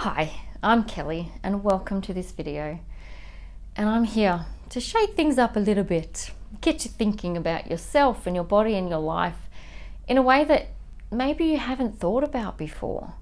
Hi, I'm Kelly and welcome to this video. And I'm here to shake things up a little bit, get you thinking about yourself and your body and your life in a way that maybe you haven't thought about before.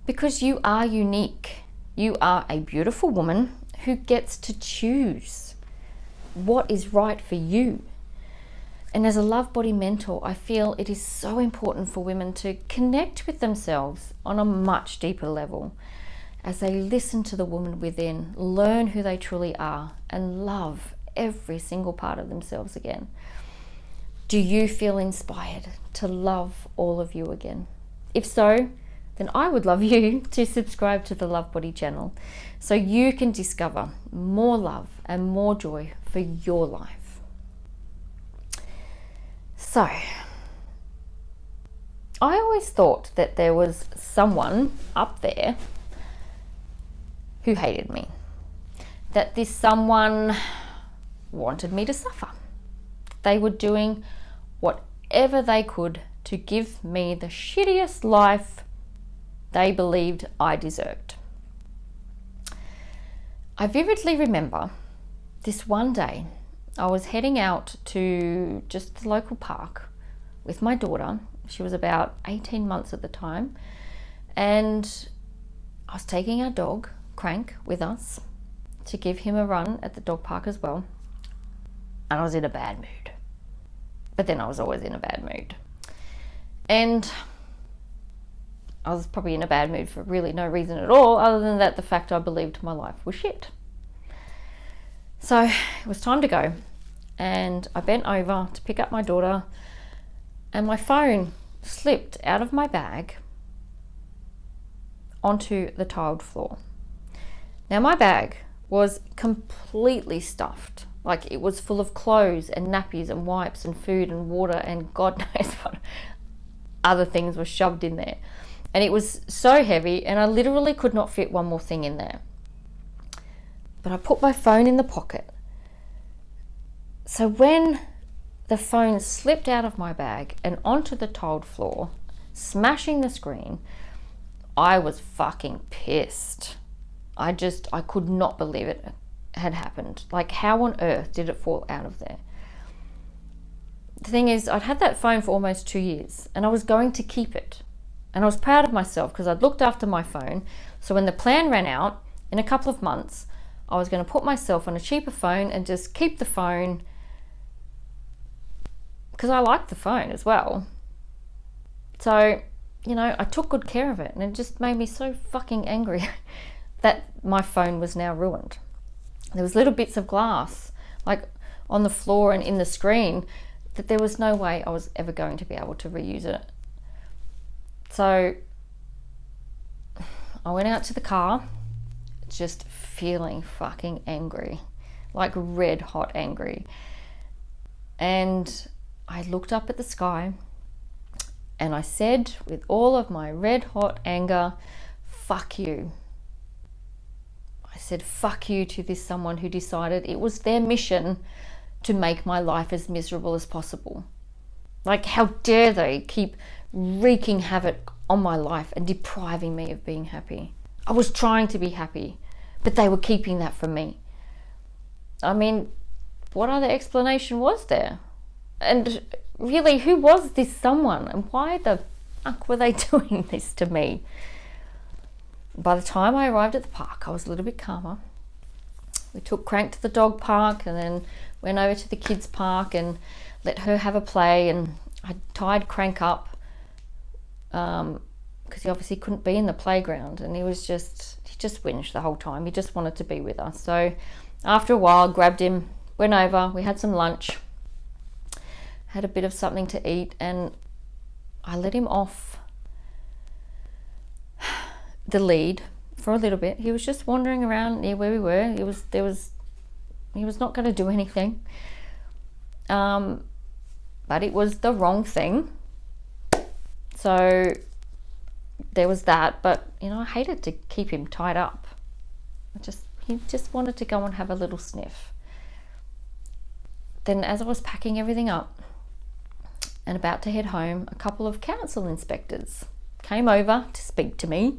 Because you are unique. You are a beautiful woman who gets to choose what is right for you. And as a love body mentor, I feel it is so important for women to connect with themselves on a much deeper level as they listen to the woman within, learn who they truly are, and love every single part of themselves again. Do you feel inspired to love all of you again? If so, then I would love you to subscribe to the Love Body channel so you can discover more love and more joy for your life. So, I always thought that there was someone up there who hated me. That this someone wanted me to suffer. They were doing whatever they could to give me the shittiest life they believed I deserved. I vividly remember this one day I was heading out to just the local park with my daughter. She was about 18 months at the time, and I was taking our dog, Crank, with us to give him a run at the dog park as well. And I was in a bad mood. But then I was always in a bad mood. And I was probably in a bad mood for really no reason at all, other than that the fact I believed my life was shit. So it was time to go, and I bent over to pick up my daughter, and my phone slipped out of my bag onto the tiled floor. Now my bag was completely stuffed, like it was full of clothes and nappies and wipes and food and water and God knows what other things were shoved in there. And it was so heavy, and I literally could not fit one more thing in there. But I put my phone in the pocket. So when the phone slipped out of my bag and onto the tiled floor, smashing the screen, I was fucking pissed. I could not believe it had happened. Like, how on earth did it fall out of there? The thing is, I'd had that phone for almost 2 years, and I was going to keep it. And I was proud of myself because I'd looked after my phone. So when the plan ran out in a couple of months, I was going to put myself on a cheaper phone and just keep the phone, because I liked the phone as well. So, I took good care of it, and it just made me so fucking angry that my phone was now ruined. There was little bits of glass like on the floor and in the screen that there was no way I was ever going to be able to reuse it. So I went out to the car, just feeling fucking angry, like red hot angry. And I looked up at the sky and I said, with all of my red hot anger, fuck you. I said fuck you to this someone who decided it was their mission to make my life as miserable as possible. Like, how dare they keep wreaking havoc on my life and depriving me of being happy. I was trying to be happy, but they were keeping that from me. I mean, what other explanation was there? And really, who was this someone, and why the fuck were they doing this to me? By the time I arrived at the park, I was a little bit calmer. We took Crank to the dog park and then went over to the kids park and let her have a play, and I tied Crank up because he obviously couldn't be in the playground, and he just whinged the whole time. He just wanted to be with us. So after a while, grabbed him, went over, we had some lunch, had a bit of something to eat, and I let him off the lead for a little bit. He was just wandering around near where we were. He was not going to do anything, but it was the wrong thing. So there was that. But I hated to keep him tied up. He just wanted to go and have a little sniff. Then, as I was packing everything up and about to head home, a couple of council inspectors came over to speak to me.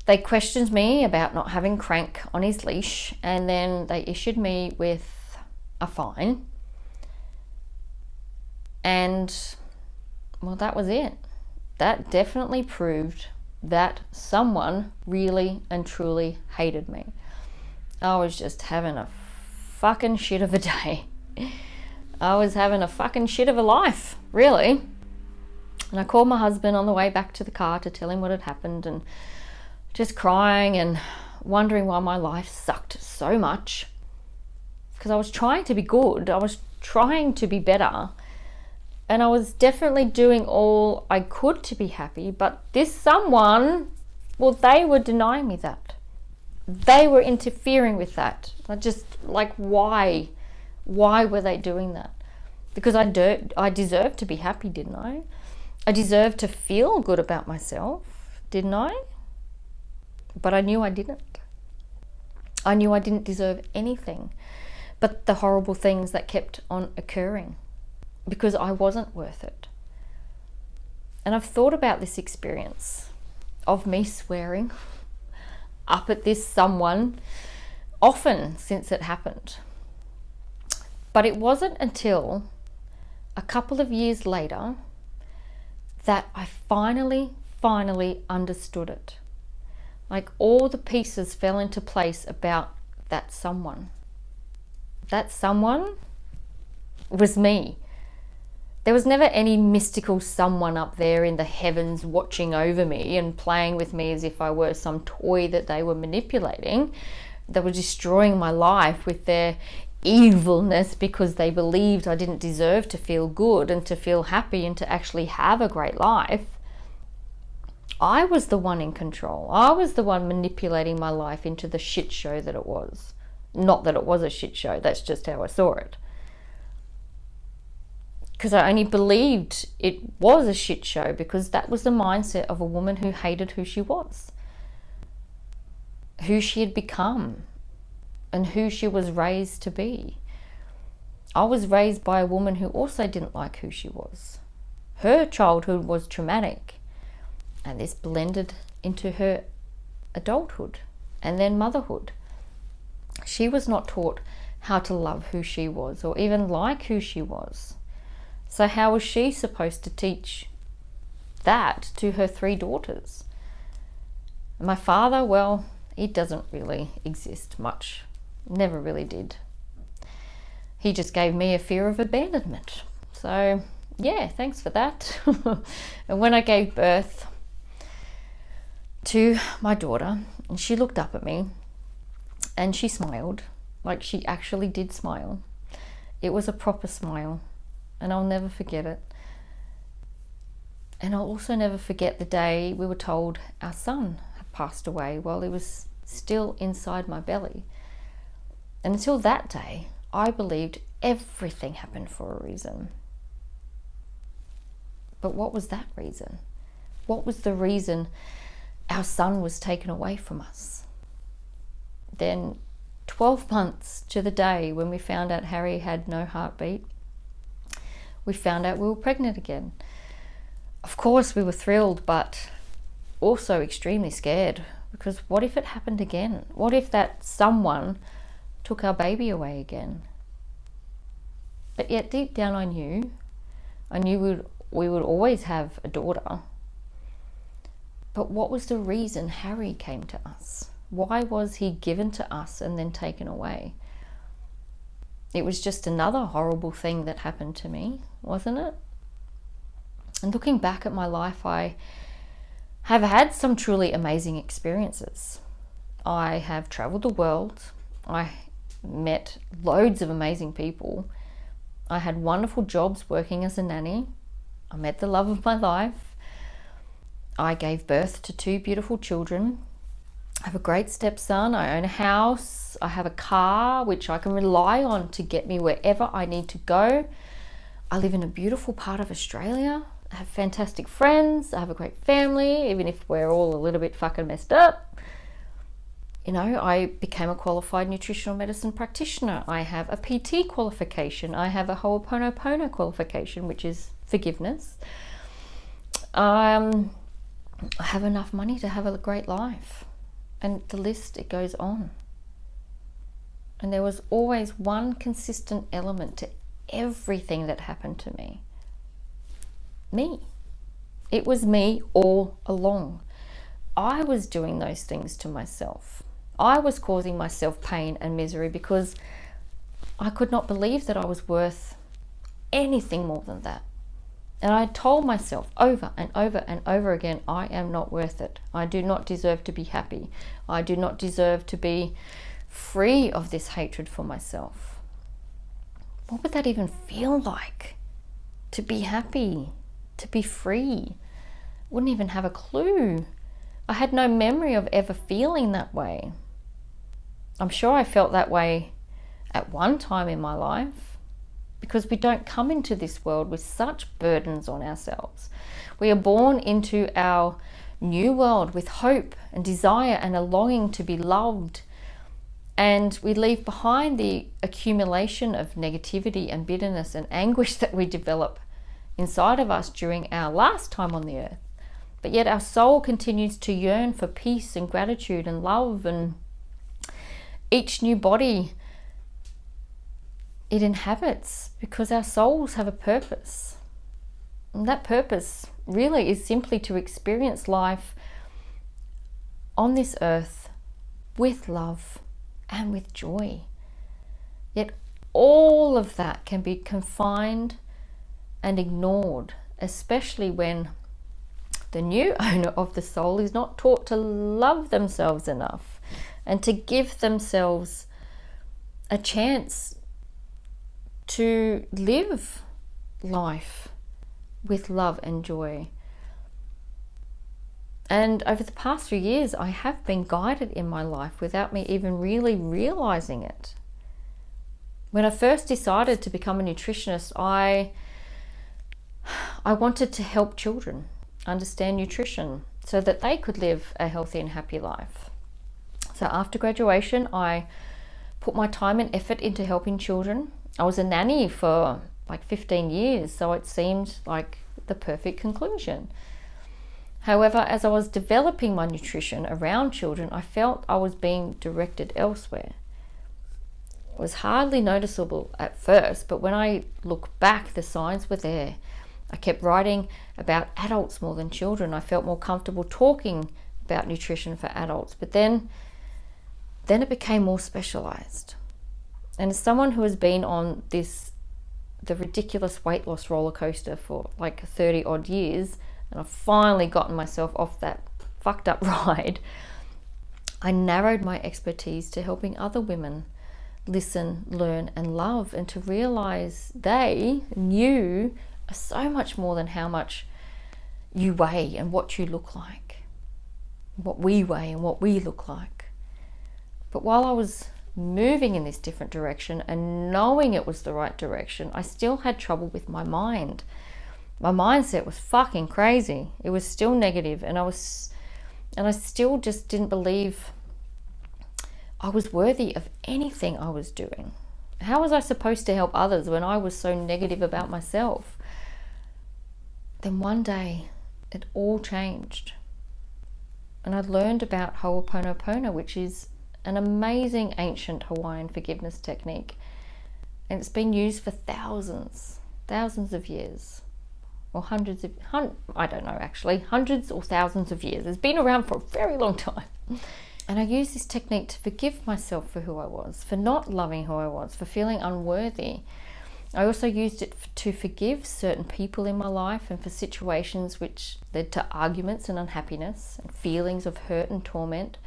They questioned me about not having Crank on his leash, and then they issued me with a fine. And, well, that was it. That definitely proved that someone really and truly hated me. I was just having a fucking shit of a day. I was having a fucking shit of a life, really. And I called my husband on the way back to the car to tell him what had happened, and just crying and wondering why my life sucked so much. Because I was trying to be good. I was trying to be better. And I was definitely doing all I could to be happy. But this someone, well, they were denying me that. They were interfering with that. I just, like, why? Why were they doing that? Because I deserved to be happy, didn't I? I deserved to feel good about myself, didn't I? But I knew I didn't. I knew I didn't deserve anything but the horrible things that kept on occurring, because I wasn't worth it. And I've thought about this experience of me swearing up at this someone often since it happened. But it wasn't until a couple of years later that I finally understood it. Like, all the pieces fell into place about that someone. That someone was me. There was never any mystical someone up there in the heavens watching over me and playing with me as if I were some toy that they were manipulating. They were destroying my life with their evilness because they believed I didn't deserve to feel good and to feel happy and to actually have a great life. I was the one in control. I was the one manipulating my life into the shit show that it was. Not that it was a shit show, that's just how I saw it. Because I only believed it was a shit show because that was the mindset of a woman who hated who she was, who she had become, and who she was raised to be. I was raised by a woman who also didn't like who she was. Her childhood was traumatic, and this blended into her adulthood and then motherhood. She was not taught how to love who she was or even like who she was. So how was she supposed to teach that to her 3 daughters? And my father, well, he doesn't really exist much. Never really did. He just gave me a fear of abandonment. So, yeah, thanks for that. And when I gave birth to my daughter, and she looked up at me and she smiled, like she actually did smile. It was a proper smile, and I'll never forget it. And I'll also never forget the day we were told our son had passed away while he was still inside my belly. And until that day, I believed everything happened for a reason. But what was that reason? What was the reason our son was taken away from us? Then 12 months to the day when we found out Harry had no heartbeat, we found out we were pregnant again. Of course, we were thrilled, but also extremely scared, because what if it happened again? What if that someone took our baby away again? But yet deep down I knew we would always have a daughter. But what was the reason Harry came to us? Why was he given to us and then taken away? It was just another horrible thing that happened to me, wasn't it? And looking back at my life, I have had some truly amazing experiences. I have traveled the world. I met loads of amazing people. I had wonderful jobs working as a nanny. I met the love of my life. I gave birth to 2 beautiful children. I have a great stepson. I own a house. I have a car which I can rely on to get me wherever I need to go. I live in a beautiful part of Australia. I have fantastic friends. I have a great family, even if we're all a little bit fucking messed up. You know, I became a qualified nutritional medicine practitioner. I have a PT qualification. I have a Ho'oponopono qualification, which is forgiveness. I have enough money to have a great life. And the list, it goes on. And there was always one consistent element to everything that happened to me. Me. It was me all along. I was doing those things to myself. I was causing myself pain and misery because I could not believe that I was worth anything more than that. And I told myself over and over and over again, I am not worth it. I do not deserve to be happy. I do not deserve to be free of this hatred for myself. What would that even feel like? To be happy, to be free? Wouldn't even have a clue. I had no memory of ever feeling that way. I'm sure I felt that way at one time in my life, because we don't come into this world with such burdens on ourselves. We are born into our new world with hope and desire and a longing to be loved. And we leave behind the accumulation of negativity and bitterness and anguish that we develop inside of us during our last time on the earth. But yet our soul continues to yearn for peace and gratitude and love, and each new body it inhabits because our souls have a purpose. And that purpose really is simply to experience life on this earth with love and with joy. Yet all of that can be confined and ignored, especially when the new owner of the soul is not taught to love themselves enough and to give themselves a chance to live life with love and joy. And over the past few years, I have been guided in my life without me even really realizing it. When I first decided to become a nutritionist, I wanted to help children understand nutrition so that they could live a healthy and happy life. So after graduation, I put my time and effort into helping children. I was a nanny for like 15 years, so it seemed like the perfect conclusion. However, as I was developing my nutrition around children, I felt I was being directed elsewhere. It was hardly noticeable at first, but when I look back, the signs were there. I kept writing about adults more than children. I felt more comfortable talking about nutrition for adults, but then it became more specialized. And as someone who has been on the ridiculous weight loss roller coaster for like 30 odd years, and I've finally gotten myself off that fucked up ride, I narrowed my expertise to helping other women listen, learn, and love, and to realize they knew so much more than how much you weigh and what you look like, what we weigh and what we look like. But while I was moving in this different direction and knowing it was the right direction, I still had trouble with my mind. My mindset was fucking crazy. It was still negative, and I still just didn't believe I was worthy of anything I was doing. How was I supposed to help others when I was so negative about myself? Then one day it all changed, and I learned about Ho'oponopono, which is an amazing ancient Hawaiian forgiveness technique, and it's been used for thousands of years, or hundreds or thousands of years. It's been around for a very long time. And I used this technique to forgive myself for who I was, for not loving who I was, for feeling unworthy. I also used it to forgive certain people in my life and for situations which led to arguments and unhappiness and feelings of hurt and torment,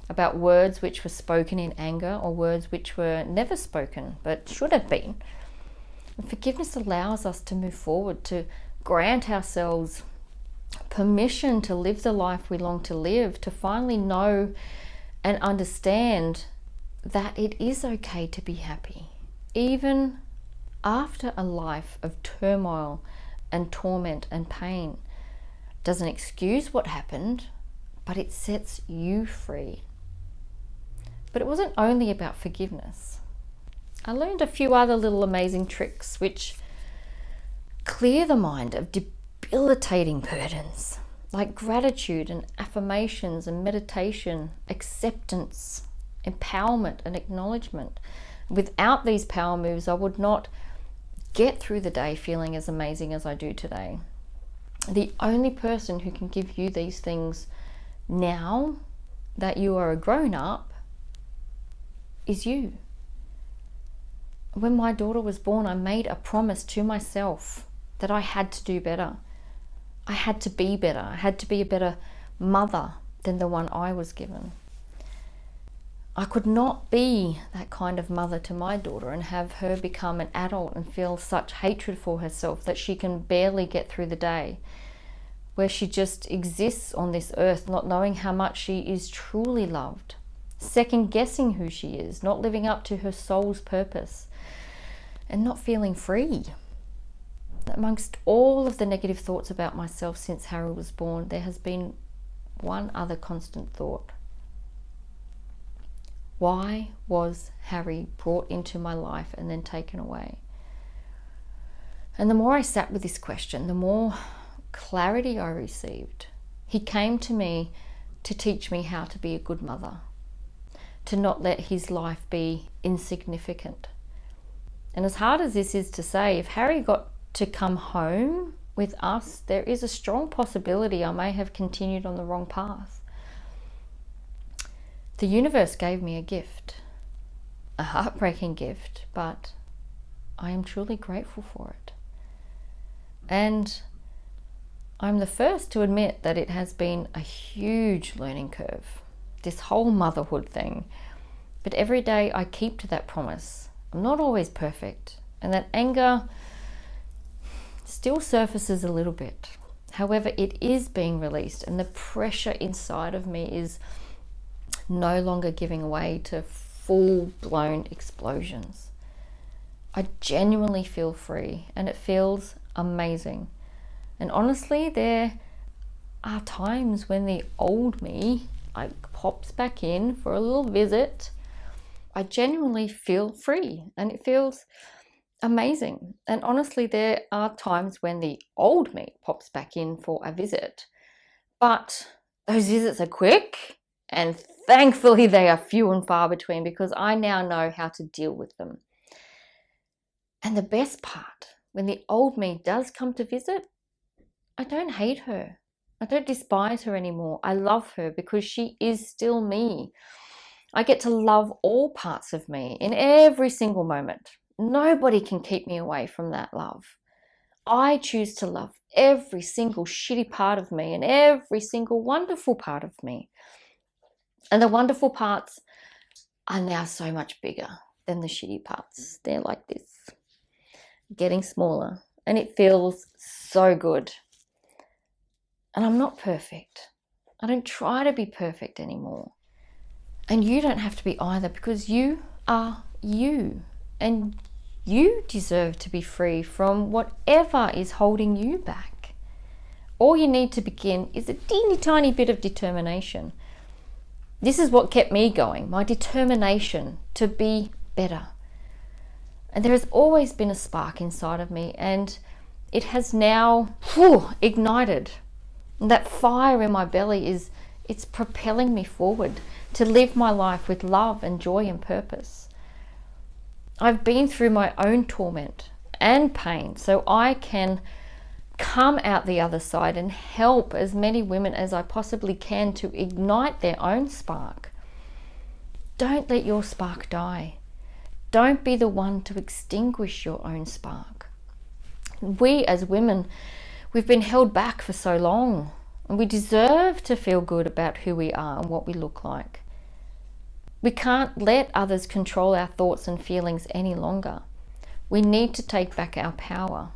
about words which were spoken in anger or words which were never spoken but should have been. And forgiveness allows us to move forward, to grant ourselves permission to live the life we long to live, to finally know and understand that it is okay to be happy, even after a life of turmoil and torment and pain. It doesn't excuse what happened, but it sets you free. But it wasn't only about forgiveness. I learned a few other little amazing tricks which clear the mind of debilitating burdens like gratitude and affirmations and meditation, acceptance, empowerment and acknowledgement. Without these power moves, I would not get through the day feeling as amazing as I do today. The only person who can give you these things now that you are a grown up is you. When my daughter was born, I made a promise to myself that I had to do better. I had to be better. I had to be a better mother than the one I was given. I could not be that kind of mother to my daughter and have her become an adult and feel such hatred for herself that she can barely get through the day, where she just exists on this earth not knowing how much she is truly loved, second guessing who she is, not living up to her soul's purpose, and not feeling free. Amongst all of the negative thoughts about myself since Harry was born, there has been one other constant thought. Why was Harry brought into my life and then taken away? And the more I sat with this question, the more clarity I received. He came to me to teach me how to be a good mother, to not let his life be insignificant. And as hard as this is to say, if Harry got to come home with us, there is a strong possibility I may have continued on the wrong path. The universe gave me a gift, a heartbreaking gift, but I am truly grateful for it. And I'm the first to admit that it has been a huge learning curve, this whole motherhood thing. But every day I keep to that promise. I'm not always perfect, and that anger still surfaces a little bit. However, it is being released, and the pressure inside of me is no longer giving way to full-blown explosions. I genuinely feel free, and it feels amazing. And honestly, there are times when the old me pops back in for a little visit. I genuinely feel free, and it feels amazing. And honestly, there are times when the old me pops back in for a visit, but those visits are quick, and thankfully they are few and far between, because I now know how to deal with them. And the best part, when the old me does come to visit, I don't hate her. I don't despise her anymore. I love her because she is still me. I get to love all parts of me in every single moment. Nobody can keep me away from that love. I choose to love every single shitty part of me and every single wonderful part of me. And the wonderful parts are now so much bigger than the shitty parts. They're like this, getting smaller, and it feels so good. And I'm not perfect. I don't try to be perfect anymore. And you don't have to be either, because you are you. And you deserve to be free from whatever is holding you back. All you need to begin is a teeny tiny bit of determination. This is what kept me going, my determination to be better. And there has always been a spark inside of me, and it has now ignited. And that fire in my belly it's propelling me forward to live my life with love and joy and purpose. I've been through my own torment and pain, so I can come out the other side and help as many women as I possibly can to ignite their own spark. Don't let your spark die. Don't be the one to extinguish your own spark. We as women, we've been held back for so long, and we deserve to feel good about who we are and what we look like. We can't let others control our thoughts and feelings any longer. We need to take back our power.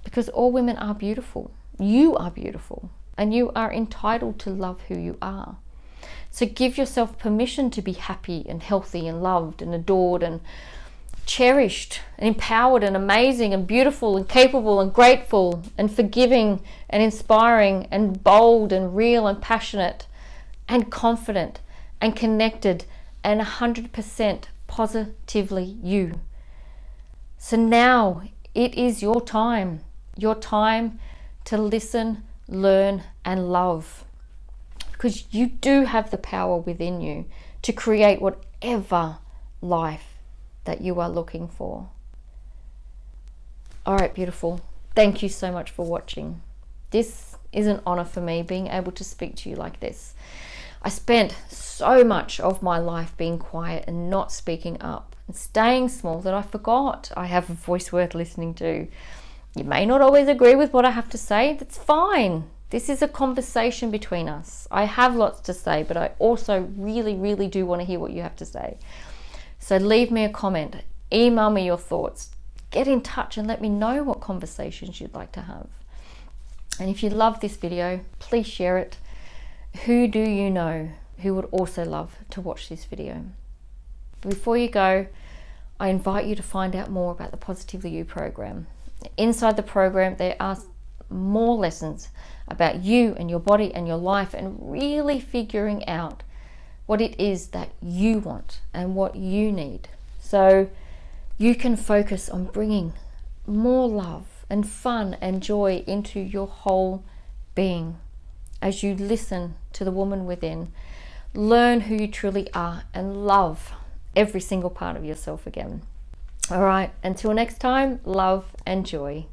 Because all women are beautiful. You are beautiful, and you are entitled to love who you are. So give yourself permission to be happy and healthy and loved and adored and cherished and empowered and amazing and beautiful and capable and grateful and forgiving and inspiring and bold and real and passionate and confident and connected and 100% positively you. So now it is your time to listen, learn, and love. Because you do have the power within you to create whatever life that you are looking for. All right, beautiful. Thank you so much for watching. This is an honor for me, being able to speak to you like this. I spent so much of my life being quiet and not speaking up and staying small that I forgot I have a voice worth listening to. You may not always agree with what I have to say. That's fine. This is a conversation between us. I have lots to say, but I also really, really do want to hear what you have to say. So leave me a comment, email me your thoughts, get in touch and let me know what conversations you'd like to have. And if you love this video, please share it. Who do you know who would also love to watch this video? Before you go, I invite you to find out more about the Positively You program. Inside the program, there are more lessons about you and your body and your life, and really figuring out what it is that you want and what you need, so you can focus on bringing more love and fun and joy into your whole being as you listen to the woman within, learn who you truly are, and love every single part of yourself again. All right, until next time, love and joy.